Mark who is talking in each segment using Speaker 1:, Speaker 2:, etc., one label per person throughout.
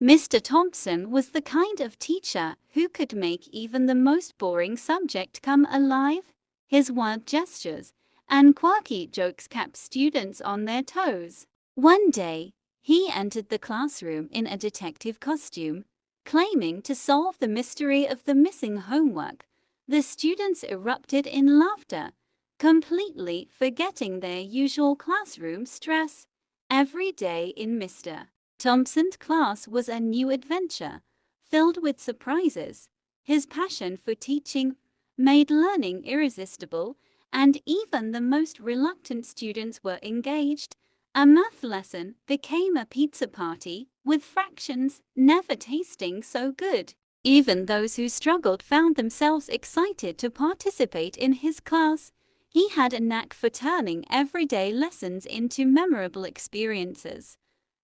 Speaker 1: Mr. Thompson was the kind of teacher who could make even the most boring subject come alive. His wild gestures and quirky jokes kept students on their toes. One day, he entered the classroom in a detective costume, claiming to solve the mystery of the missing homework. The students erupted in laughter, completely forgetting their usual classroom stress. Every day in Mr. Thompson's class was a new adventure, filled with surprises. His passion for teaching made learning irresistible, and even the most reluctant students were engaged. A math lesson became a pizza party, with fractions never tasting so good. Even those who struggled found themselves excited to participate in his class. He had a knack for turning everyday lessons into memorable experiences.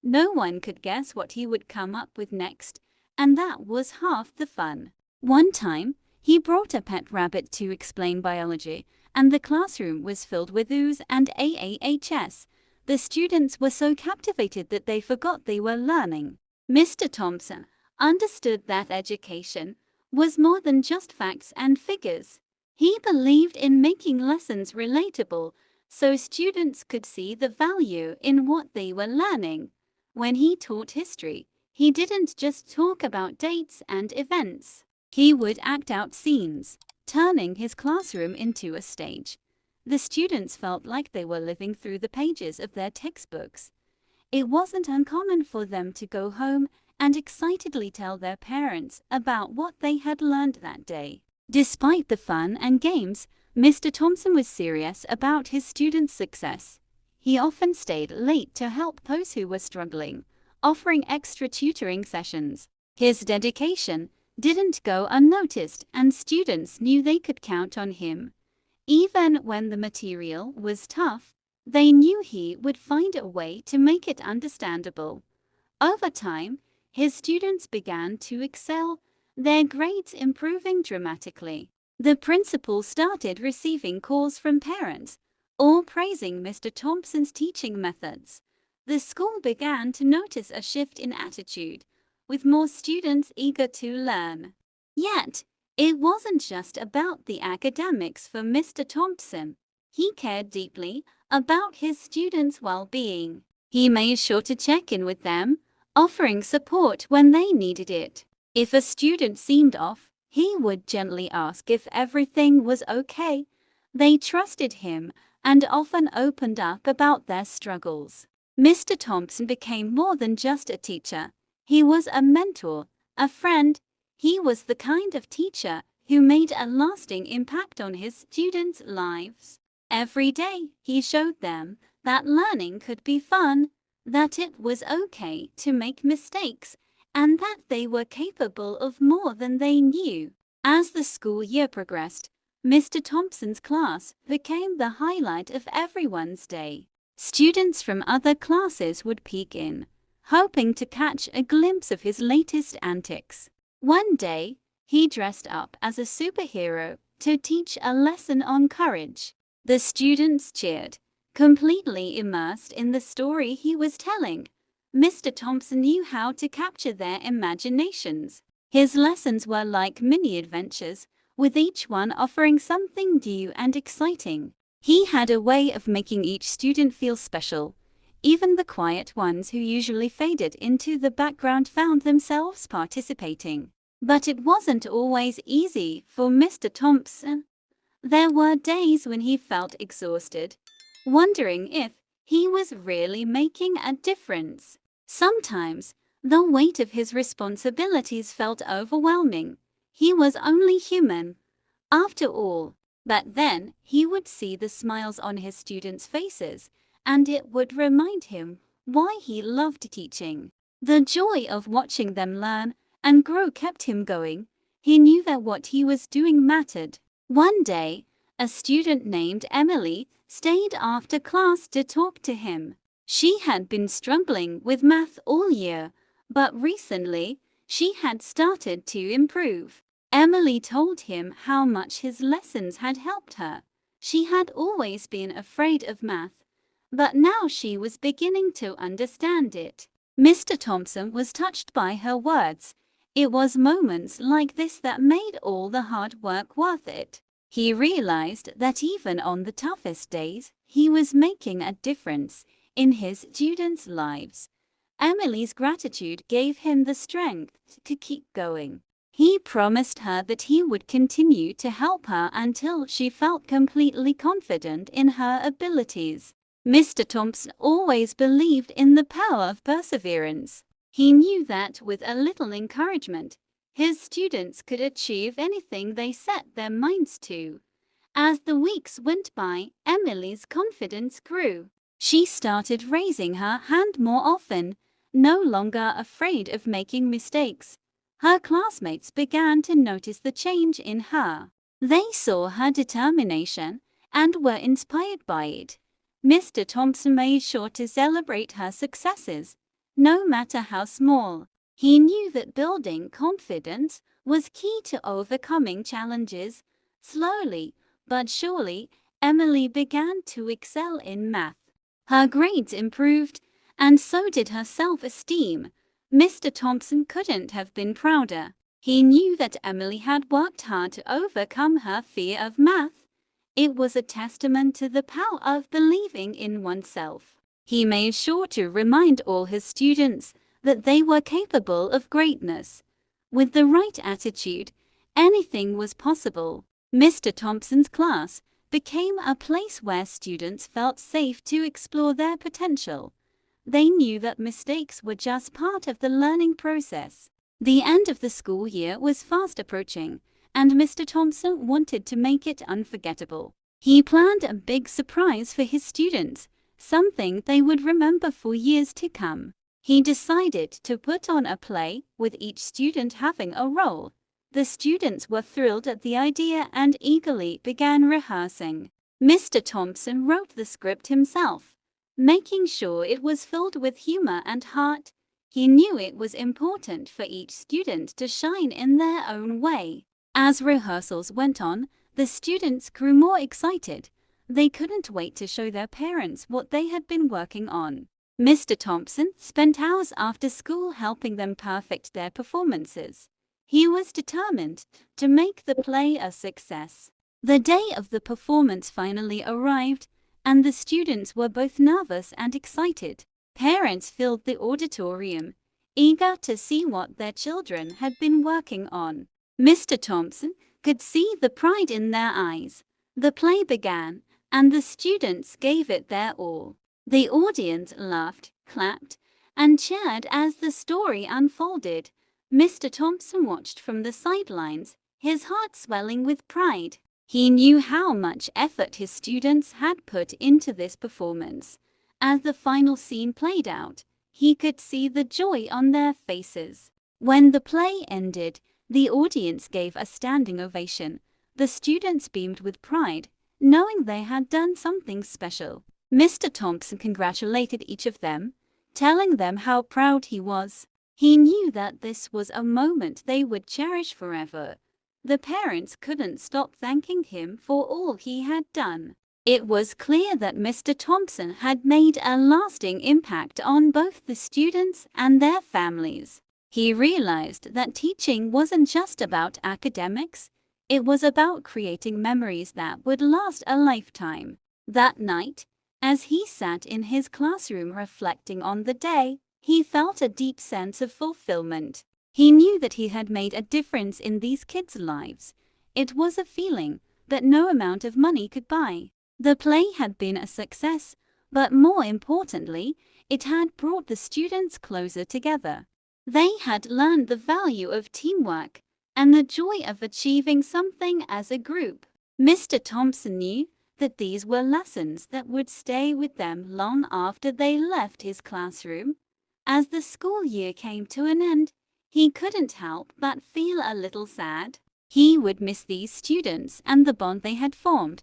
Speaker 1: No one could guess what he would come up with next, and that was half the fun. One time, he brought a pet rabbit to explain biology, and the classroom was filled with oohs and ahs. The students were so captivated that they forgot they were learning. Mr. Thompson understood that education was more than just facts and figures. He believed in making lessons relatable so students could see the value in what they were learning. When he taught history, he didn't just talk about dates and events. He would act out scenes, turning his classroom into a stage. The students felt like they were living through the pages of their textbooks. It wasn't uncommon for them to go home and excitedly tell their parents about what they had learned that day. Despite the fun and games, Mr. Thompson was serious about his students' success. He often stayed late to help those who were struggling, offering extra tutoring sessions. His dedication didn't go unnoticed, and students knew they could count on him. Even when the material was tough, they knew he would find a way to make it understandable. Over time, his students began to excel, their grades improving dramatically. The principal started receiving calls from parents, all praising Mr. Thompson's teaching methods. The school began to notice a shift in attitude, with more students eager to learn. Yet, it wasn't just about the academics for Mr. Thompson. He cared deeply about his students' well-being. He made sure to check in with them, offering support when they needed it. If a student seemed off, he would gently ask if everything was okay. They trusted him and often opened up about their struggles. Mr. Thompson became more than just a teacher. He was a mentor, a friend. He was the kind of teacher who made a lasting impact on his students' lives. Every day, he showed them that learning could be fun, that it was okay to make mistakes, and that they were capable of more than they knew. As the school year progressed, Mr. Thompson's class became the highlight of everyone's day. Students from other classes would peek in, hoping to catch a glimpse of his latest antics. One day, he dressed up as a superhero to teach a lesson on courage. The students cheered, completely immersed in the story he was telling. Mr. Thompson knew how to capture their imaginations. His lessons were like mini adventures, with each one offering something new and exciting. He had a way of making each student feel special. Even the quiet ones who usually faded into the background found themselves participating. But it wasn't always easy for Mr. Thompson. There were days when he felt exhausted, wondering if he was really making a difference. Sometimes, the weight of his responsibilities felt overwhelming. He was only human, after all. But then, he would see the smiles on his students' faces, and it would remind him why he loved teaching. The joy of watching them learn and grow kept him going. He knew that what he was doing mattered. One day, a student named Emily stayed after class to talk to him. She had been struggling with math all year, but recently, she had started to improve. Emily told him how much his lessons had helped her. She had always been afraid of math, but now she was beginning to understand it. Mr. Thompson was touched by her words. It was moments like this that made all the hard work worth it. He realized that even on the toughest days, he was making a difference in his students' lives. Emily's gratitude gave him the strength to keep going. He promised her that he would continue to help her until she felt completely confident in her abilities. Mr. Thompson always believed in the power of perseverance. He knew that with a little encouragement, his students could achieve anything they set their minds to. As the weeks went by, Emily's confidence grew. She started raising her hand more often, no longer afraid of making mistakes. Her classmates began to notice the change in her. They saw her determination and were inspired by it. Mr. Thompson made sure to celebrate her successes, no matter how small. He knew that building confidence was key to overcoming challenges. Slowly but surely, Emily began to excel in math. Her grades improved, and so did her self-esteem. Mr. Thompson couldn't have been prouder. He knew that Emily had worked hard to overcome her fear of math. It was a testament to the power of believing in oneself. He made sure to remind all his students that they were capable of greatness. With the right attitude, anything was possible. Mr. Thompson's class became a place where students felt safe to explore their potential. They knew that mistakes were just part of the learning process. The end of the school year was fast approaching, and Mr. Thompson wanted to make it unforgettable. He planned a big surprise for his students, something they would remember for years to come. He decided to put on a play, with each student having a role. The students were thrilled at the idea and eagerly began rehearsing. Mr. Thompson wrote the script himself, making sure it was filled with humor and heart. He knew it was important for each student to shine in their own way. As rehearsals went on, the students grew more excited. They couldn't wait to show their parents what they had been working on. Mr. Thompson spent hours after school helping them perfect their performances. He was determined to make the play a success. The day of the performance finally arrived, and the students were both nervous and excited. Parents filled the auditorium, eager to see what their children had been working on. Mr. Thompson could see the pride in their eyes. The play began, and the students gave it their all. The audience laughed, clapped, and cheered as the story unfolded. Mr. Thompson watched from the sidelines, his heart swelling with pride. He knew how much effort his students had put into this performance. As the final scene played out, he could see the joy on their faces. When the play ended, the audience gave a standing ovation. The students beamed with pride, knowing they had done something special. Mr. Thompson congratulated each of them, telling them how proud he was. He knew that this was a moment they would cherish forever. The parents couldn't stop thanking him for all he had done. It was clear that Mr. Thompson had made a lasting impact on both the students and their families. He realized that teaching wasn't just about academics, it was about creating memories that would last a lifetime. That night, as he sat in his classroom reflecting on the day, he felt a deep sense of fulfillment. He knew that he had made a difference in these kids' lives. It was a feeling that no amount of money could buy. The play had been a success, but more importantly, it had brought the students closer together. They had learned the value of teamwork and the joy of achieving something as a group. Mr. Thompson knew that these were lessons that would stay with them long after they left his classroom. As the school year came to an end, he couldn't help but feel a little sad. He would miss these students and the bond they had formed,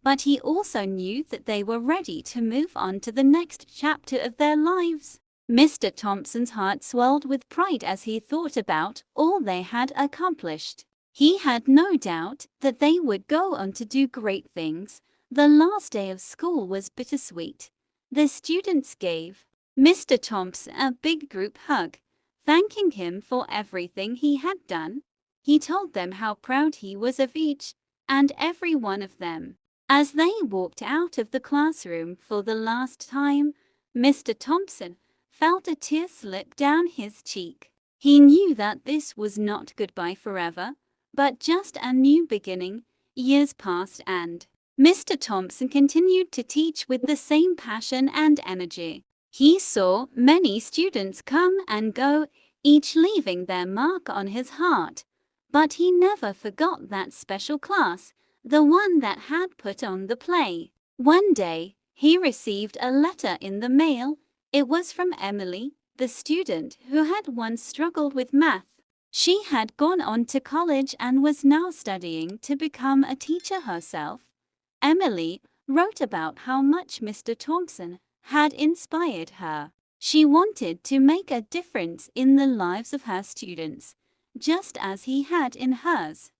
Speaker 1: but he also knew that they were ready to move on to the next chapter of their lives. Mr. Thompson's heart swelled with pride as he thought about all they had accomplished. He had no doubt that they would go on to do great things. The last day of school was bittersweet. The students gave Mr. Thompson a big group hug, thanking him for everything he had done. He told them how proud he was of each and every one of them. As they walked out of the classroom for the last time, Mr. Thompson felt a tear slip down his cheek. He knew that this was not goodbye forever, but just a new beginning. Years passed and Mr. Thompson continued to teach with the same passion and energy. He saw many students come and go, each leaving their mark on his heart. But he never forgot that special class, the one that had put on the play. One day, he received a letter in the mail. It was from Emily, the student who had once struggled with math. She had gone on to college and was now studying to become a teacher herself. Emily wrote about how much Mr. Thompson had inspired her. She wanted to make a difference in the lives of her students, just as he had in hers.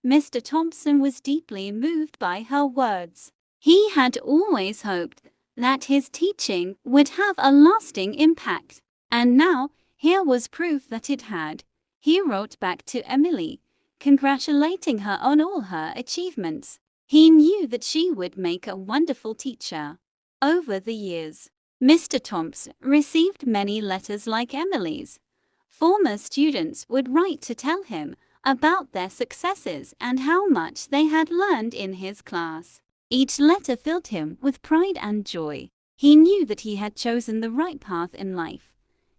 Speaker 1: Mr. Thompson was deeply moved by her words. He had always hoped that his teaching would have a lasting impact, and now here was proof that it had. He wrote back to Emily, congratulating her on all her achievements. He knew that she would make a wonderful teacher. Over the years, Mr. Thompson received many letters like Emily's. Former students would write to tell him about their successes and how much they had learned in his class. Each letter filled him with pride and joy. He knew that he had chosen the right path in life.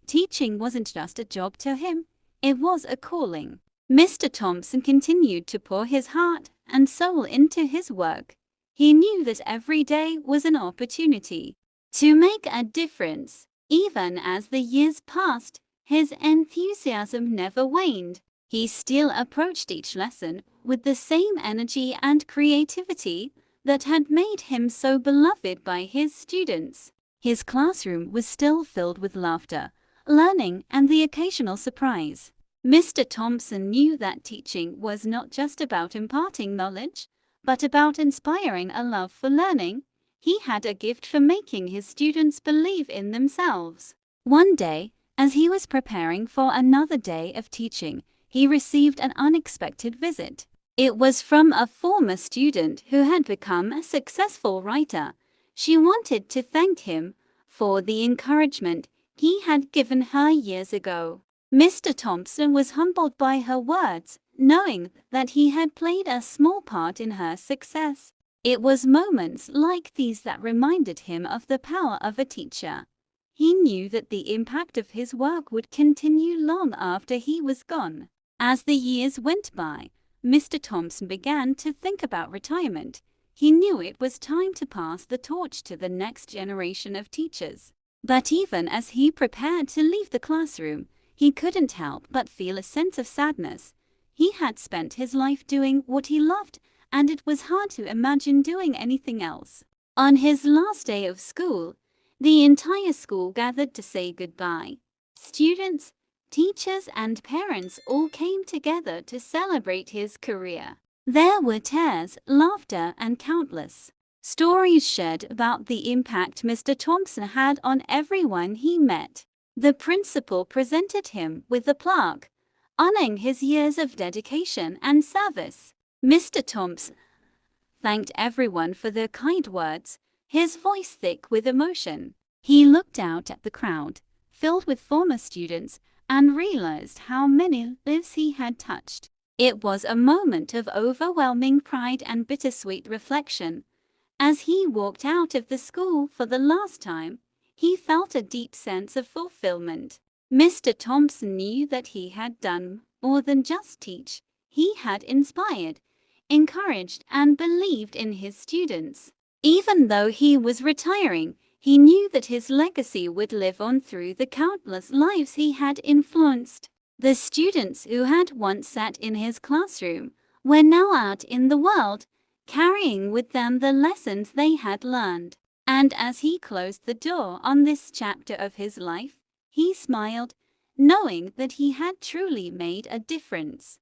Speaker 1: Teaching wasn't just a job to him, it was a calling. Mr. Thompson continued to pour his heart and soul into his work. He knew that every day was an opportunity to make a difference. Even as the years passed, his enthusiasm never waned. He still approached each lesson with the same energy and creativity that had made him so beloved by his students. His classroom was still filled with laughter, learning, and the occasional surprise. Mr. Thompson knew that teaching was not just about imparting knowledge, but about inspiring a love for learning. He had a gift for making his students believe in themselves. One day, as he was preparing for another day of teaching, he received an unexpected visit. It was from a former student who had become a successful writer. She wanted to thank him for the encouragement he had given her years ago. Mr. Thompson was humbled by her words, knowing that he had played a small part in her success. It was moments like these that reminded him of the power of a teacher. He knew that the impact of his work would continue long after he was gone. As the years went by, Mr. Thompson began to think about retirement. He knew it was time to pass the torch to the next generation of teachers. But even as he prepared to leave the classroom, he couldn't help but feel a sense of sadness. He had spent his life doing what he loved, and it was hard to imagine doing anything else. On his last day of school, the entire school gathered to say goodbye. Students, teachers, and parents all came together to celebrate his career. There were tears, laughter, and countless stories shared about the impact Mr. Thompson had on everyone he met. The principal presented him with a plaque, honoring his years of dedication and service. Mr. Thompson thanked everyone for their kind words, his voice thick with emotion. He looked out at the crowd, filled with former students, and realized how many lives he had touched. It was a moment of overwhelming pride and bittersweet reflection. As he walked out of the school for the last time, he felt a deep sense of fulfillment. Mr. Thompson knew that he had done more than just teach. He had inspired, encouraged, and believed in his students. Even though he was retiring, he knew that his legacy would live on through the countless lives he had influenced. The students who had once sat in his classroom were now out in the world, carrying with them the lessons they had learned. And as he closed the door on this chapter of his life, he smiled, knowing that he had truly made a difference.